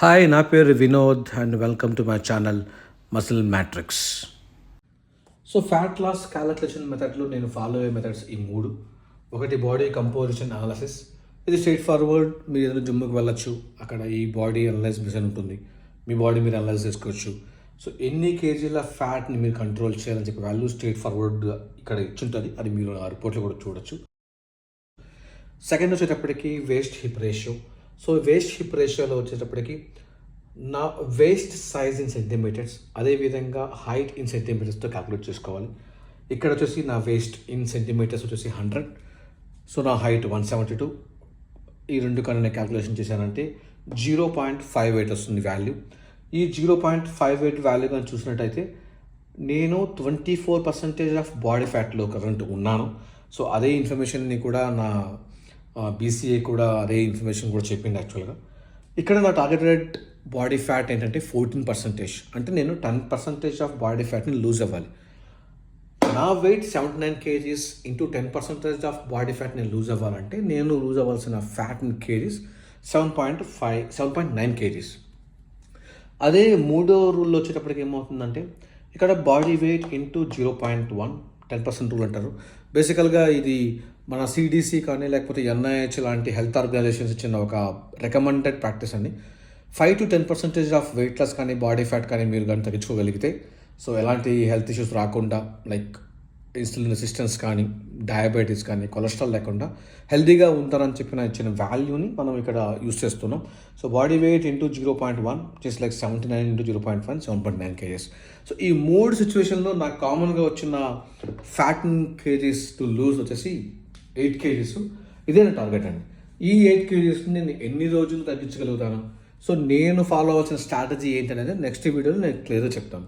Hi, నా పేరు Vinod and welcome to my channel muscle matrix. So fat loss calculation మెథడ్లో నేను ఫాలో అయ్యే మెథడ్స్ ఈ మూడు. ఒకటి బాడీ కంపోజిషన్ అనాలిసిస్. ఇది స్ట్రైట్ ఫార్వర్డ్. మీరు ఏదైనా జిమ్కి వెళ్ళొచ్చు, అక్కడ ఈ బాడీ అనలైజ్ మిషన్ ఉంటుంది, మీ బాడీ మీరు అనలైజ్ చేసుకోవచ్చు. సో ఎన్ని కేజీల ఫ్యాట్ని మీరు కంట్రోల్ చేయాలని చెప్పి వాల్యూ స్ట్రైట్ ఫార్వర్డ్ ఇక్కడ ఇచ్చుంటుంది, అది మీరు ఆ రిపోర్ట్లో కూడా చూడొచ్చు. సెకండ్ వచ్చేటప్పటికి waste hip ratio. So waste hip రేషియోలో వచ్చేటప్పటికి నా వేస్ట్ సైజ్ ఇన్ సెంటీమీటర్స్, అదేవిధంగా హైట్ ఇన్ సెంటీమీటర్స్తో క్యాలిక్యులేట్ చేసుకోవాలి. ఇక్కడ వచ్చేసి నా వేస్ట్ ఇన్ సెంటీమీటర్స్ వచ్చేసి 100, సో నా హైట్ 172. ఈ రెండు కన్నా నేను క్యాలిక్యులేషన్ చేశానంటే 0.58 వస్తుంది వాల్యూ. ఈ 0.58 వాల్యూ కానీ చూసినట్టయితే నేను 24% ఆఫ్ బాడీ ఫ్యాట్లో కరెంట్ ఉన్నాను. సో అదే ఇన్ఫర్మేషన్ని కూడా నా బీసీఏ కూడా అదే ఇన్ఫర్మేషన్ కూడా చెప్పింది యాక్చువల్గా. ఇక్కడ నా టార్గెటెడ్ బాడీ ఫ్యాట్ ఏంటంటే 14%. అంటే నేను 10% ఆఫ్ బాడీ ఫ్యాట్ని లూజ్ అవ్వాలి. నా weight 79 kgs into 10% of body fat నేను లూజ్ అవ్వాలంటే నేను లూజ్ అవ్వాల్సిన ఫ్యాట్ ఇన్ కేజీస్ 7.9 kgs. అదే మూడో రూల్లో వచ్చేటప్పటికి ఏమవుతుందంటే ఇక్కడ బాడీ వెయిట్ ఇంటూ 0.1, 10% రూల్ అంటారు. బేసికల్గా ఇది మన సిడిసి కానీ లేకపోతే ఎన్ఐహెచ్ లాంటి హెల్త్ ఆర్గనైజేషన్స్ ఇచ్చిన ఒక రికమెండెడ్ ప్రాక్టీస్ అండి. 5 to 10% ఆఫ్ వెయిట్ లాస్ కానీ బాడీ ఫ్యాట్ కానీ మీరు కానీ తగ్గించుకోగలిగితే, సో ఎలాంటి హెల్త్ ఇష్యూస్ రాకుండా, లైక్ ఇన్సులిన్ రెసిస్టెన్స్ కానీ, డయాబెటీస్ కానీ, కొలెస్ట్రాల్ లేకుండా హెల్తీగా ఉంటారని చెప్పిన ఇచ్చిన వాల్యూని మనం ఇక్కడ యూస్ చేస్తున్నాం. So body weight into 0.1 just like 79 into 0.1, 7.9 kgs. So ఈ మూడు సిచ్యువేషన్లో నాకు కామన్గా వచ్చిన ఫ్యాట్ కేజీస్ టు లూజ్ వచ్చేసి 8 kgs. ఇదే నా టార్గెట్ అండి. ఈ 8 kgsని నేను ఎన్ని రోజులు తగ్గించగలుగుతాను, సో నేను ఫాలో అవ్వాల్సిన స్ట్రాటజీ ఏంటి అనేది నెక్స్ట్ వీడియోలో నేను క్లియర్గా చెప్తాను.